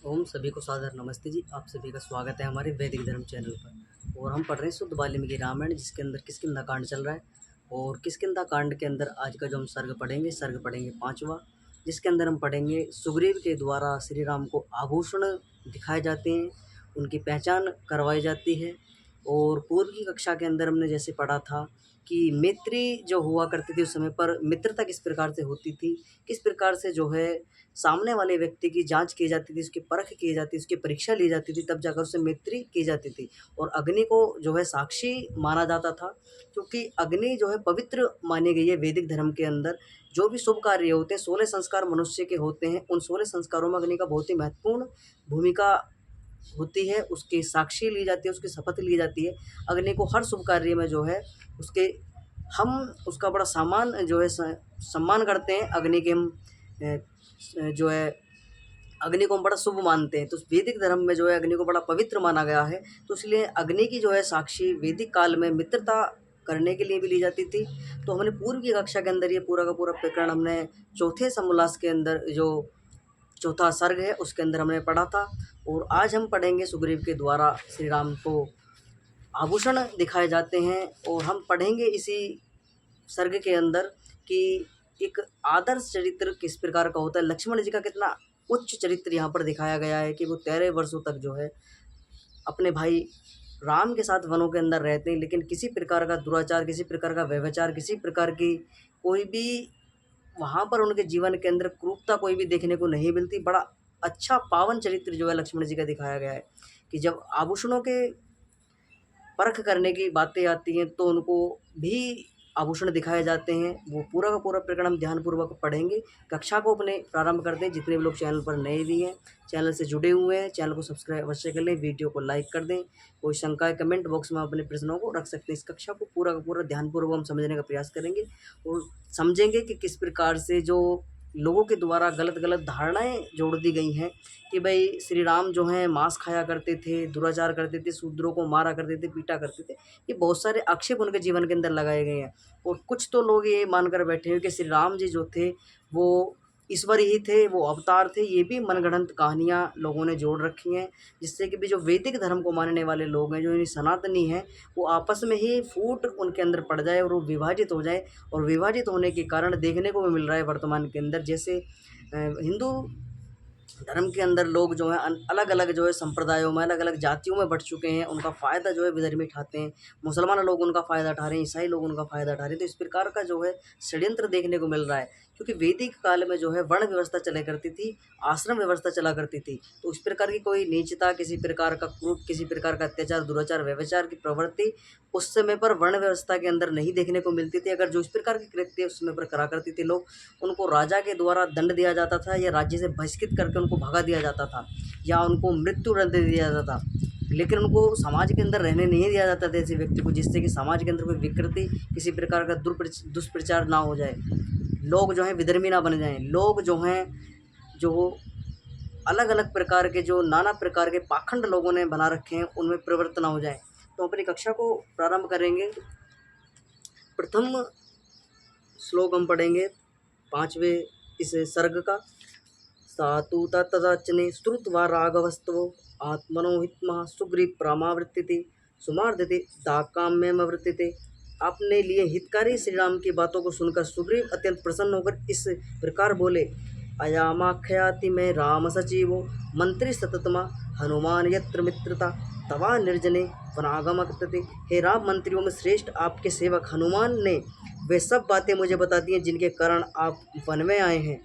ओम सभी को सादर नमस्ते जी। आप सभी का स्वागत है हमारे वैदिक धर्म चैनल पर। और हम पढ़ रहे हैं शुद्ध वाल्मीकि रामायण, जिसके अंदर किष्किंधा कांड चल रहा है। और किष्किंधा कांड के अंदर आज का जो हम सर्ग पढ़ेंगे पाँचवा, जिसके अंदर हम पढ़ेंगे सुग्रीव के द्वारा श्री राम को आभूषण दिखाए जाते हैं, उनकी पहचान करवाई जाती है। और पूर्व की कक्षा के अंदर हमने जैसे पढ़ा था कि मैत्री जो हुआ करती थी उस समय पर मित्रता किस प्रकार से होती थी, किस प्रकार से जो है सामने वाले व्यक्ति की जांच की जाती थी, उसकी परख की जाती थी, उसकी परीक्षा ली जाती थी, तब जाकर उससे मैत्री की जाती थी। और अग्नि को जो है साक्षी माना जाता था, क्योंकि अग्नि जो है पवित्र मानी गई है वैदिक धर्म के अंदर। जो भी शुभ कार्य होते हैं, 16 संस्कार मनुष्य के होते हैं, उन 16 संस्कारों में अग्नि का बहुत ही महत्वपूर्ण भूमिका होती है। उसकी साक्षी ली जाती है, उसकी शपथ ली जाती है। अग्नि को हर शुभ कार्य में जो है उसके हम उसका बड़ा जो है सम्मान करते हैं। अग्नि के हम जो है अग्नि को हम बड़ा शुभ मानते हैं। तो वैदिक धर्म में जो है अग्नि को बड़ा पवित्र माना गया है। तो इसलिए अग्नि की जो है साक्षी वैदिक काल में मित्रता करने के लिए भी ली जाती थी। तो हमने पूर्व की कक्षा के अंदर ये पूरा का पूरा प्रकरण हमने चौथे समोल्लास के अंदर जो चौथा सर्ग है उसके अंदर हमने पढ़ा था। और आज हम पढ़ेंगे सुग्रीव के द्वारा श्री राम को आभूषण दिखाए जाते हैं। और हम पढ़ेंगे इसी सर्ग के अंदर कि एक आदर्श चरित्र किस प्रकार का होता है। लक्ष्मण जी का कितना उच्च चरित्र यहाँ पर दिखाया गया है कि वो 13 वर्षों तक जो है अपने भाई राम के साथ वनों के अंदर रहते हैं, लेकिन किसी प्रकार का दुराचार, किसी प्रकार का व्यभिचार, किसी प्रकार की कोई भी वहाँ पर उनके जीवन के अंदर क्रूरता कोई भी देखने को नहीं मिलती। बड़ा अच्छा पावन चरित्र जो है लक्ष्मण जी का दिखाया गया है कि जब आभूषणों के परख करने की बातें आती हैं तो उनको भी आभूषण दिखाए जाते हैं। वो पूरा का पूरा प्रकरण हम ध्यानपूर्वक पढ़ेंगे। कक्षा को अपने प्रारंभ करते हैं। जितने भी लोग चैनल पर नए भी हैं, चैनल से जुड़े हुए हैं, चैनल को सब्सक्राइब अवश्य कर लें, वीडियो को लाइक कर दें। कोई शंकाएं कमेंट बॉक्स में अपने प्रश्नों को रख सकते हैं। इस कक्षा को पूरा का पूरा ध्यानपूर्वक हम समझने का प्रयास करेंगे और समझेंगे कि किस प्रकार से जो लोगों के द्वारा गलत गलत धारणाएं जोड़ दी गई हैं कि भाई श्री राम जो हैं मांस खाया करते थे, दुराचार करते थे, शूद्रों को मारा करते थे, पीटा करते थे। ये बहुत सारे आक्षेप उनके जीवन के अंदर लगाए गए हैं। और कुछ तो लोग ये मानकर बैठे हैं कि श्री राम जी जो थे वो ईश्वर ही थे, वो अवतार थे। ये भी मनगढ़ंत कहानियाँ लोगों ने जोड़ रखी हैं, जिससे कि भी जो वैदिक धर्म को मानने वाले लोग हैं, जो इन्हीं सनातनी हैं, वो आपस में ही फूट उनके अंदर पड़ जाए और वो विभाजित हो जाए। और विभाजित होने के कारण देखने को भी मिल रहा है वर्तमान के अंदर, जैसे हिंदू धर्म के अंदर लोग जो हैं अलग अलग जो है संप्रदायों में, अलग अलग जातियों में बँट चुके हैं। उनका फ़ायदा जो है विधर्मी उठाते हैं। मुसलमान लोग उनका फ़ायदा उठा रहे हैं, ईसाई लोग उनका फ़ायदा उठा रहे हैं। तो इस प्रकार का जो है षड्यंत्र देखने को मिल रहा है, क्योंकि वैदिक काल में जो है वर्ण व्यवस्था चला करती थी, आश्रम व्यवस्था चला करती थी। तो इस प्रकार की कोई नीचता, किसी प्रकार का क्रूर, किसी प्रकार का अत्याचार, दुराचार, व्यभिचार की प्रवृत्ति उस समय पर वर्ण व्यवस्था के अंदर नहीं देखने को मिलती थी। अगर जो इस प्रकार के कृत्य उस समय पर करा करते थे लोग, उनको राजा के द्वारा दंड दिया जाता था या राज्य से बहिष्कृत करके उनको भगा दिया जाता था या उनको मृत्यु दंड दे दिया जाता था। लेकिन उनको समाज के अंदर रहने नहीं दिया जाता था ऐसे व्यक्ति को, जिससे कि समाज के अंदर कोई विकृति, किसी प्रकार का दुष्प्रचार ना हो जाए, लोग जो हैं विधर्मी ना बन जाएं, लोग जो हैं जो अलग अलग प्रकार के जो नाना प्रकार के पाखंड लोगों ने बना रखे हैं उनमें प्रवृत्त ना हो जाए। तो अपनी कक्षा को प्रारंभ करेंगे। प्रथम श्लोक हम पढ़ेंगे पाँचवें इस सर्ग का। सातु तत्तदाचने श्रुत्वा राघवस्तवो आत्मनो हितमः सुग्रीव प्रामावर्तिते सुमार्दिते दाकाम्यमवर्तिते। अपने लिए हितकारी श्री राम की बातों को सुनकर सुग्रीव अत्यंत प्रसन्न होकर इस प्रकार बोले, अयामाख्याति में राम सचिवो मंत्री सततमा हनुमान यत्र मित्रता तवा निर्जने वनागमकते। हे राम, मंत्रियों में श्रेष्ठ आपके सेवक हनुमान ने वे सब बातें मुझे बता दी हैं जिनके कारण आप वन में आए हैं।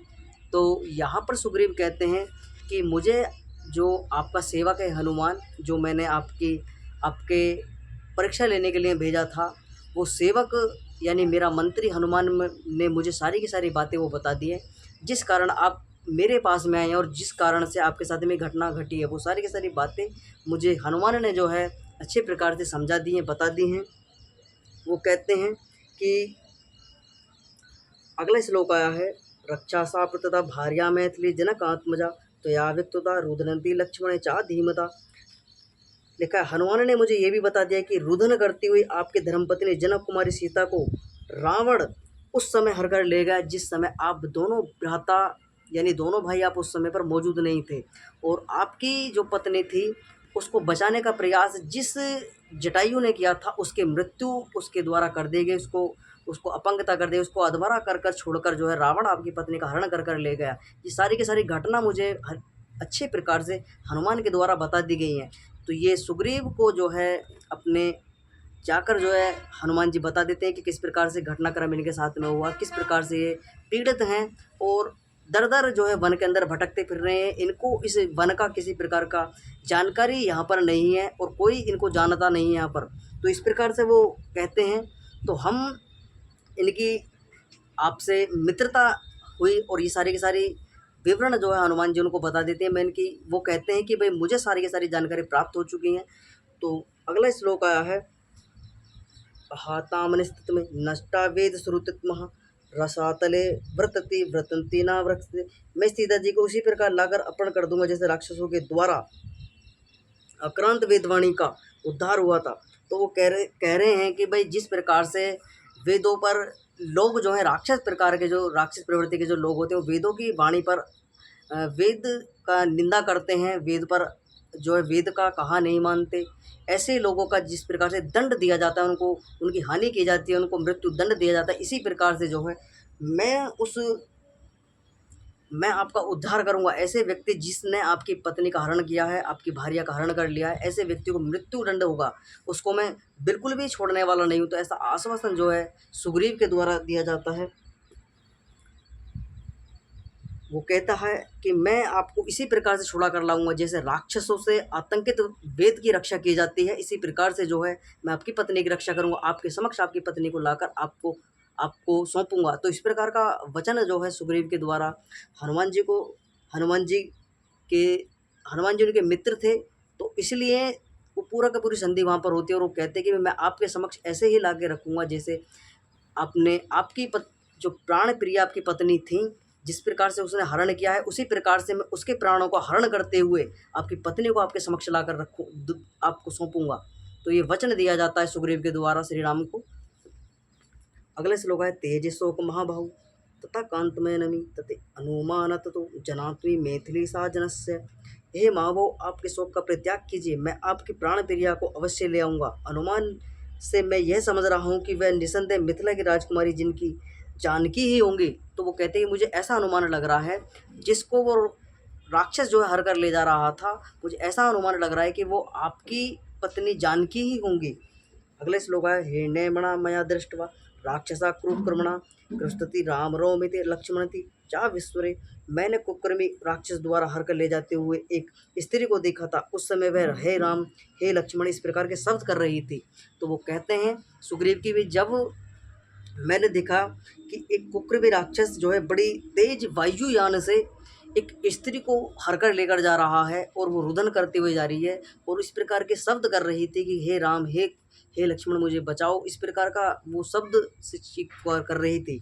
तो यहाँ पर सुग्रीव कहते हैं कि मुझे जो आपका सेवक है हनुमान, जो मैंने आपके परीक्षा लेने के लिए भेजा था, वो सेवक यानी मेरा मंत्री हनुमान ने मुझे सारी की सारी बातें वो बता दी हैं, जिस कारण आप मेरे पास में आए हैं और जिस कारण से आपके साथ में घटना घटी है, वो सारी की सारी बातें मुझे हनुमान ने जो है अच्छे प्रकार से समझा दी हैं, बता दी हैं। वो कहते हैं कि अगला श्लोक आया है, रक्षा सा प्रतता भार्या मैथिली जनक आत्मजा त्वया विक्तुता रुदनती लक्ष्मण चा धीमता। लिखा है, हनुमान ने मुझे ये भी बता दिया कि रुदन करती हुई आपके धर्मपत्नी जनक कुमारी सीता को रावण उस समय हर कर ले गया जिस समय आप दोनों भ्राता यानी दोनों भाई आप उस समय पर मौजूद नहीं थे और आपकी जो पत्नी थी उसको बचाने का प्रयास जिस जटायु ने किया था उसकी मृत्यु उसके द्वारा कर दी गई, उसको उसको अपंगता कर दी, उसको अधमरा कर छोड़कर जो है रावण आपकी पत्नी का हरण कर ले गया। ये सारी की सारी घटना मुझे अच्छे प्रकार से हनुमान के द्वारा बता दी गई हैं। तो ये सुग्रीव को जो है अपने जाकर जो है हनुमान जी बता देते हैं कि किस प्रकार से घटनाक्रम इनके साथ में हुआ, किस प्रकार से ये पीड़ित हैं और दर-दर जो है वन के अंदर भटकते फिर रहे हैं। इनको इस वन का किसी प्रकार का जानकारी यहाँ पर नहीं है और कोई इनको जानता नहीं है यहाँ पर। तो इस प्रकार से वो कहते हैं, तो हम इनकी आपसे मित्रता हुई और ये सारी की सारी विवरण जो है हनुमान जी उनको बता देते हैं। मैं इनकी वो कहते हैं कि भाई मुझे सारी की सारी जानकारी प्राप्त हो चुकी हैं। तो अगला श्लोक आया है, हातामनिस्थित में नष्टा वेद श्रुतित्मः रसातले व्रतति व्रतंती ना व्रतते। मैं सीता जी को उसी प्रकार लाकर अर्पण कर दूंगा जैसे राक्षसों के द्वारा अक्रांत वेदवाणी का उद्धार हुआ था। तो वो कह रहे हैं कि भाई जिस प्रकार से वेदों पर लोग जो है राक्षस प्रकार के जो राक्षस प्रवृत्ति के जो लोग होते हैं वो वेदों की वाणी पर वेद का निंदा करते हैं, वेद पर जो है वेद का कहा नहीं मानते, ऐसे लोगों का जिस प्रकार से दंड दिया जाता है, उनको उनकी हानि की जाती है, उनको मृत्यु दंड दिया जाता है, इसी प्रकार से जो है मैं आपका उद्धार करूंगा। ऐसे व्यक्ति जिसने आपकी पत्नी का हरण किया है, आपकी भार्या का हरण कर लिया है, ऐसे व्यक्ति को मृत्यु दंड होगा, उसको मैं बिल्कुल भी छोड़ने वाला नहीं हूँ। तो ऐसा आश्वासन जो है सुग्रीव के द्वारा दिया जाता है। वो कहता है कि मैं आपको इसी प्रकार से छुड़ा कर लाऊंगा जैसे राक्षसों से आतंकित वेद की रक्षा की जाती है, इसी प्रकार से जो है मैं आपकी पत्नी की रक्षा करूंगा, आपके समक्ष आपकी पत्नी को लाकर आपको आपको सौंपूंगा। तो इस प्रकार का वचन जो है सुग्रीव के द्वारा हनुमान जी को के हनुमान जी उनके मित्र थे, तो इसलिए वो पूरा का पूरी संधि वहाँ पर होती है और वो कहते हैं कि मैं आपके समक्ष ऐसे ही ला के रखूँगा जैसे आपने जो प्राण प्रिय आपकी पत्नी थी, जिस प्रकार से उसने हरण किया है, उसी प्रकार से मैं उसके प्राणों का हरण करते हुए आपकी पत्नी को आपके समक्ष लाकर आपको सौंपूंगा। तो ये वचन दिया जाता है सुग्रीव के द्वारा श्री राम को। अगले श्लोक है, तेजसोक महाबाहु तथा कांतमय नमी तथे अनुमान ततो जनात्वी मैथिली सा जनस्य। हे महाबाहु, आपके शोक का परित्याग कीजिए, मैं आपकी प्राण प्रिया को अवश्य ले आऊँगा। अनुमान से मैं यह समझ रहा हूँ कि वह निसंदेह मिथिला की राजकुमारी जिनकी जानकी ही होंगी। तो वो कहते हैं कि मुझे ऐसा अनुमान लग रहा है जिसको वो राक्षस जो है हर कर ले जा रहा था, मुझे ऐसा अनुमान लग रहा है कि वो आपकी पत्नी जानकी ही होंगी। अगले श्लोक है, हिरण्यमणा मया दृष्ट्वा राक्षसा क्रूरकर्मणा कृष्टति राम रोमिति लक्ष्मणति चा विश्वरे। मैंने कुकर्मी राक्षस द्वारा हर कर ले जाते हुए एक स्त्री को देखा था। उस समय वह हे राम हे लक्ष्मण इस प्रकार के शब्द कर रही थी। तो वो कहते हैं सुग्रीव की भी, जब मैंने देखा कि एक कुकर्मी राक्षस जो है बड़ी तेज वायुयान से एक स्त्री को हर कर लेकर जा रहा है और वो रुदन करते हुए जा रही है और इस प्रकार के शब्द कर रही थी कि हे राम हे लक्ष्मण मुझे बचाओ, इस प्रकार का वो शब्द से चीख कर रही थी।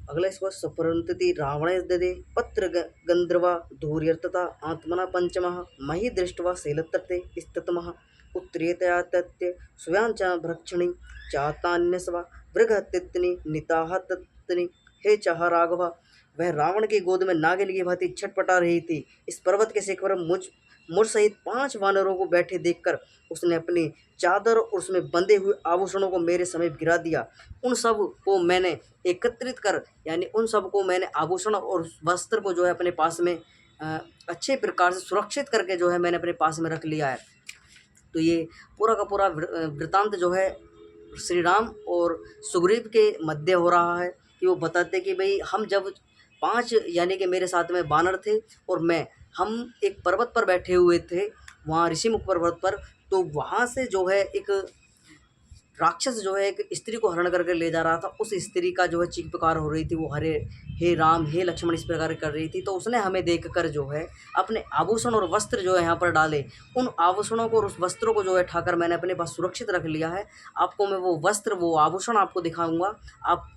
अगला इसको सपरंतति रावण ददे पत्र गंधर्वा धूर्यर्तता आत्मना पंचमः मही दृष्ट्वा शैलतटे स्थितमः उत्तरेतया तत्य स्वयांचा भक्षणी चातान्यस्वा वृगहत्यत्नि निताह तत्नि हे चाह राघवा। वह रावण की गोद में नागिन की भांति छटपटा रही थी। इस पर्वत के शिखर पर मुझ सहित 5 वानरों को बैठे देखकर उसने अपनी चादर और उसमें बंधे हुए आभूषणों को मेरे समीप गिरा दिया। उन सब को मैंने एकत्रित कर, यानी उन सब को मैंने आभूषण और वस्त्र को जो है अपने पास में अच्छे प्रकार से सुरक्षित करके जो है मैंने अपने पास में रख लिया है। तो ये पूरा का पूरा वृतांत जो है श्री राम और सुग्रीव के मध्य हो रहा है कि वो बताते कि भाई हम जब 5 यानी कि मेरे साथ में बानर थे और हम एक पर्वत पर बैठे हुए थे, वहाँ ऋषिमुख पर्वत पर। तो वहाँ से जो है एक राक्षस जो है एक स्त्री को हरण करके ले जा रहा था। उस स्त्री का जो है चीख पुकार हो रही थी, वो हे राम हे लक्ष्मण इस प्रकार कर रही थी। तो उसने हमें देखकर जो है अपने आभूषण और वस्त्र जो है यहाँ पर डाले। उन आभूषणों को और उस वस्त्रों को जो है ठाकर मैंने अपने पास सुरक्षित रख लिया है। आपको मैं वो वस्त्र वो आभूषण आपको दिखाऊंगा, आप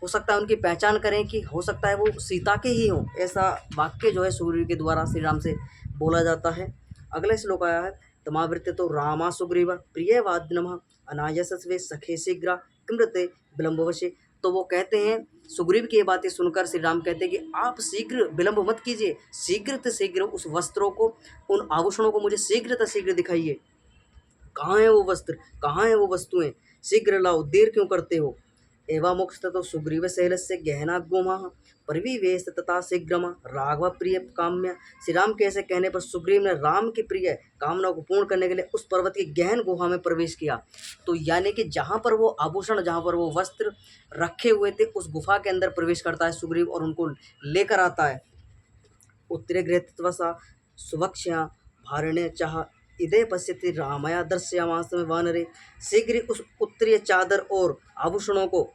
हो सकता है उनकी पहचान करें कि हो सकता है वो सीता के ही हों। ऐसा वाक्य जो है सूर्य के द्वारा श्री राम से बोला जाता है। अगला श्लोक आया है, तमावृत्य तो रामा सुग्रीव प्रिय वाद्य नमः अनायसस्वे सखे शीघ्र किमृते विलंबवशे तो वो कहते हैं, सुग्रीव की ये बातें सुनकर श्री राम कहते हैं कि आप शीघ्र विलंब मत कीजिए, शीघ्र उस वस्त्रों को, उन आभूषणों को मुझे शीघ्र दिखाइए। कहाँ है वो वस्त्र, कहाँ है वो वस्तुएं, शीघ्र लाओ, देर क्यों करते हो। एवामुक्त ततो सुग्रीव शैलस्य गहना गोमः परिविवेश तथा शीघ्रमा राघव प्रिय काम्य। श्री राम के ऐसे कहने पर सुग्रीव ने राम की प्रिय कामना को पूर्ण करने के लिए उस पर्वत की गहन गुहा में प्रवेश किया। तो यानी कि जहाँ पर वो आभूषण, जहाँ पर वो वस्त्र रखे हुए थे, उस गुफा के अंदर प्रवेश करता है सुग्रीव और उनको लेकर आता है। उत्तरे गृहत्वसा सुवक्ष्या भारण्य चाह इदय पश्यति रामया दर्शयामास में वानरे। शीघ्र ही उस उत्तरीय चादर और आभूषणों को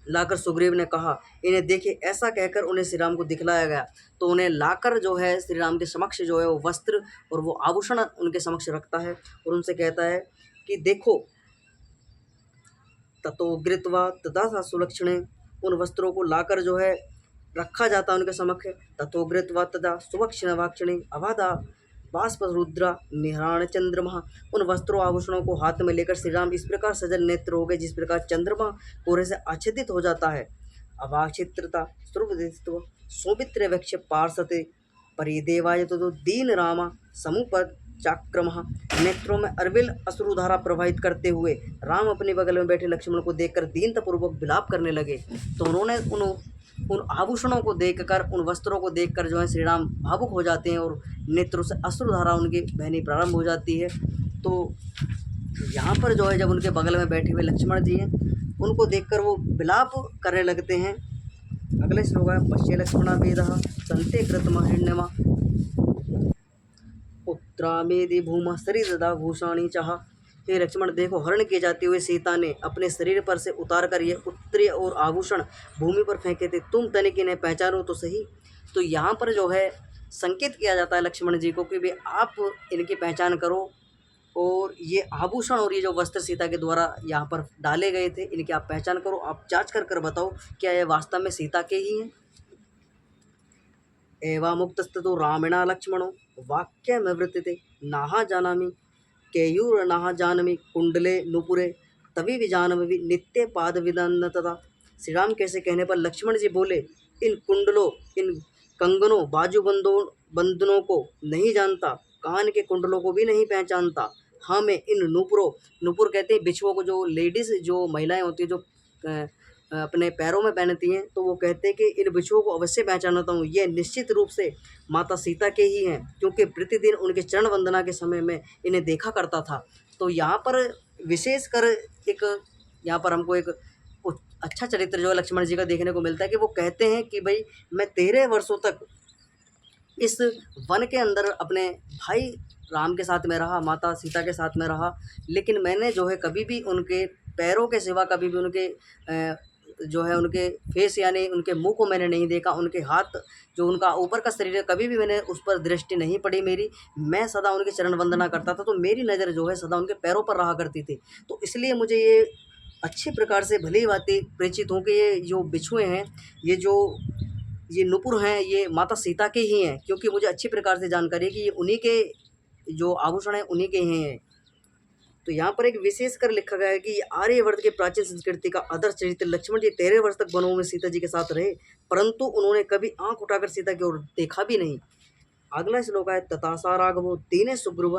लाकर सुग्रीव ने कहा, इन्हें देखिए। ऐसा कहकर उन्हें श्री राम को दिखलाया गया। तो उन्हें लाकर जो है श्री राम के समक्ष जो है वो वस्त्र और वो आभूषण उनके समक्ष रखता है और उनसे कहता है कि देखो, ततो गृत्वा तथा सा सुलक्षणे, उन वस्त्रों को लाकर जो है रखा जाता है उनके समक्ष। ततो गृत्वा तथा सुवक्षण वाक्षणे अबाधा बाष्प रुद्रा निहराण चंद्रमा। उन वस्त्रों आभूषणों को हाथ में लेकर श्री राम इस प्रकार सजल नेत्र हो गए जिस प्रकार चंद्रमा कोहरे से आच्छादित हो जाता है। अवाक्षित्रता स्वरूप सौमित्र वक्ष पार्षते परिदेवाय तो दीन रामा समुपद चाक्रम। नेत्रों में अरविल अश्रुधारा प्रवाहित करते हुए राम अपने बगल में बैठे लक्ष्मण को देखकर दीनतापूर्वक विलाप करने लगे। तो उन्होंने उन आभूषणों को देखकर, उन वस्त्रों को देखकर जो है श्री राम भावुक हो जाते हैं और नेत्रों से अश्रुधारा उनकी बहनी प्रारंभ हो जाती है। तो यहाँ पर जो है जब उनके बगल में बैठे हुए लक्ष्मण जी हैं, उनको देखकर वो विलाप करने लगते हैं। अगले श्लोक है, पश्य लक्ष्मणा वेदः संते कृतमा हिरण्यमा उत्तरामेदि भूमा शरीरदा भूषाणी चाह। हे लक्ष्मण देखो, हरण किए जाते हुए सीता ने अपने शरीर पर से उतार कर ये उत्तरीय और आभूषण भूमि पर फेंके थे, तुम तनिक इन्हें पहचानो तो सही। तो यहाँ पर जो है संकेत किया जाता है लक्ष्मण जी को कि भाई आप इनकी पहचान करो और ये आभूषण और ये जो वस्त्र सीता के द्वारा यहाँ पर डाले गए थे, इनकी आप पहचान करो, आप जांच कर बताओ क्या ये वास्तव में सीता के ही हैं। एवामुक्तस्ततो रामेणा लक्ष्मणो वाक्यमवृत्ते नाह जानामि केयूरनाह जानमि कुंडले नुपुरे तभी विजानमि नित्य पाद विदन्न तथा। श्री राम कैसे कहने पर लक्ष्मण जी बोले, इन कुंडलों, इन कंगनों, बंधनों को नहीं जानता, कान के कुंडलों को भी नहीं पहचानता। हाँ, मैं इन नुपुरों, नुपुर कहते हैं बिछुओं को, जो लेडीज़, जो महिलाएं होती हैं, जो अपने पैरों में पहनती हैं, तो वो कहते हैं कि इन बिछुओं को अवश्य पहचानता हूँ, ये निश्चित रूप से माता सीता के ही हैं, क्योंकि प्रतिदिन उनके चरण वंदना के समय में इन्हें देखा करता था। तो यहाँ पर विशेषकर एक, यहाँ पर हमको एक अच्छा चरित्र जो है लक्ष्मण जी का देखने को मिलता है कि वो कहते हैं कि भाई मैं 13 वर्षों तक इस वन के अंदर अपने भाई राम के साथ में रहा, माता सीता के साथ में रहा, लेकिन मैंने जो है कभी भी उनके पैरों के सिवा, कभी भी उनके जो है उनके फेस यानी उनके मुंह को मैंने नहीं देखा, उनके हाथ, जो उनका ऊपर का शरीर है, कभी भी मैंने उस पर दृष्टि नहीं पड़ी मेरी। मैं सदा उनके चरण वंदना करता था, तो मेरी नज़र जो है सदा उनके पैरों पर रहा करती थी। तो इसलिए मुझे ये अच्छी प्रकार से भली बातें परिचित हों कि ये जो बिछुए हैं, ये नुपुर हैं, ये माता सीता के ही हैं, क्योंकि मुझे अच्छी प्रकार से जानकारी है कि ये उन्हीं के जो आभूषण हैं उन्हीं के ही हैं। तो यहाँ पर एक विशेष कर लिखा गया है कि आर्यवर्त के प्राचीन संस्कृति का आदर्श चरित्र लक्ष्मण जी 13 वर्ष तक वनों में सीता जी के साथ रहे, परंतु उन्होंने कभी आंख उठाकर सीता की ओर देखा भी नहीं। अगला श्लोक है, तथासा राघवो दीने सुग्रीव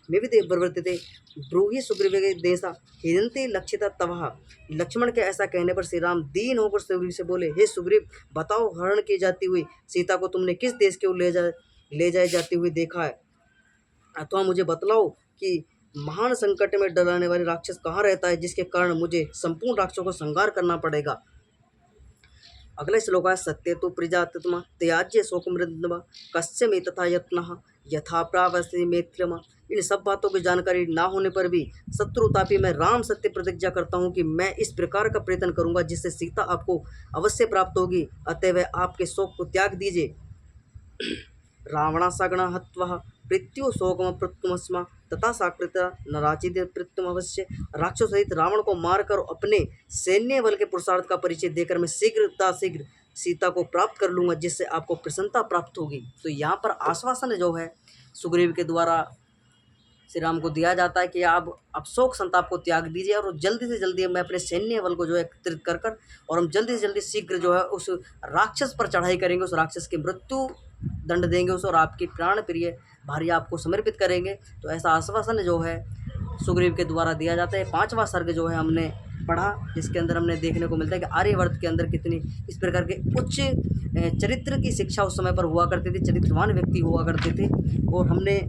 निविदे प्रवर्तिते ब्रूहि सुग्रीव देशा हिदंते लक्षिता तवह। लक्ष्मण के ऐसा कहने पर श्री राम दीन होकर सुग्रीव से बोले, हे सुग्रीव, बताओ हरण की जाती हुई सीता को तुमने किस देश की ओर ले जाए जाती हुई देखा है, अथवा मुझे बतलाओ कि महान संकट में डराने वाले राक्षस कहाँ रहता है जिसके कारण मुझे संपूर्ण राक्षसों को संहार करना पड़ेगा। अगला श्लोक है, सत्य तो प्रजातत्मा त्याज्य शोकमृदमा कस्य में तथा यत्न यथा प्रावस्ति मैत्रमा। इन सब बातों की जानकारी ना होने पर भी शत्रुतापी मैं राम सत्य प्रतिज्ञा करता हूँ कि मैं इस प्रकार का प्रयत्न करूँगा जिससे सीता आपको अवश्य प्राप्त होगी, अतएव आपके शोक को त्याग दीजिए। रावणासगण हत्वा पृथ्वी शोकम प्रत्युमस्मा तथा साकृत नराचित प्रत्युम अवश्य। राक्षस सहित रावण को मारकर अपने सैन्य बल के पुरुषार्थ का परिचय देकर मैं शीघ्र सीता को प्राप्त कर लूँगा, जिससे आपको प्रसन्नता प्राप्त होगी। तो यहाँ पर आश्वासन जो है सुग्रीव के द्वारा श्री राम को दिया जाता है कि आप शोक संताप को त्याग दीजिए और जल्दी से जल्दी मैं अपने सैन्य बल को जो है एकत्रित कर कर और हम जल्दी से जल्दी शीघ्र जो है उस राक्षस पर चढ़ाई करेंगे, उस राक्षस की मृत्यु दंड देंगे उसे और आपकी प्राण प्रिय भार्या आपको समर्पित करेंगे। तो ऐसा आश्वासन जो है सुग्रीव के द्वारा दिया जाता है। 5वां सर्ग जो है हमने पढ़ा, जिसके अंदर हमने देखने को मिलता है कि आर्यवर्त के अंदर कितनी इस प्रकार के उच्च चरित्र की शिक्षा उस समय पर हुआ करती थी, चरित्रवान व्यक्ति हुआ करते थे। और हमने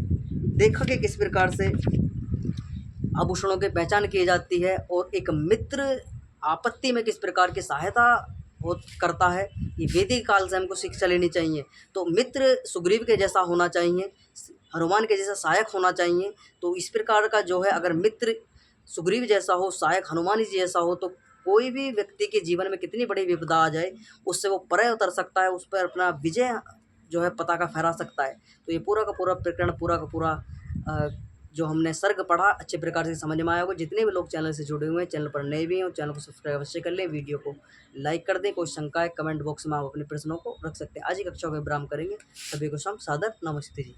देखा कि किस प्रकार से आभूषणों की पहचान की जाती है और एक मित्र आपत्ति में किस प्रकार की सहायता वो करता है, ये वैदिक काल से हमको शिक्षा लेनी चाहिए। तो मित्र सुग्रीव के जैसा होना चाहिए, हनुमान के जैसा सहायक होना चाहिए। तो इस प्रकार का जो है अगर मित्र सुग्रीव जैसा हो, सहायक हनुमान जी जैसा हो, तो कोई भी व्यक्ति के जीवन में कितनी बड़ी विपदा आ जाए उससे वो परे उतर सकता है, उस पर अपना विजय जो है पताका फहरा सकता है। तो ये पूरा का पूरा प्रकरण, पूरा का पूरा जो हमने सर्ग पढ़ा अच्छे प्रकार से समझ में आया होगा। जितने भी लोग चैनल से जुड़े हुए हैं, चैनल पर नए भी हैं, चैनल को सब्सक्राइब अवश्य कर लें, वीडियो को लाइक कर दें। कोई शंका है कमेंट बॉक्स में आप अपने प्रश्नों को रख सकते हैं। आज की कक्षा को विराम करेंगे। सभी को सादर नमस्ते जी।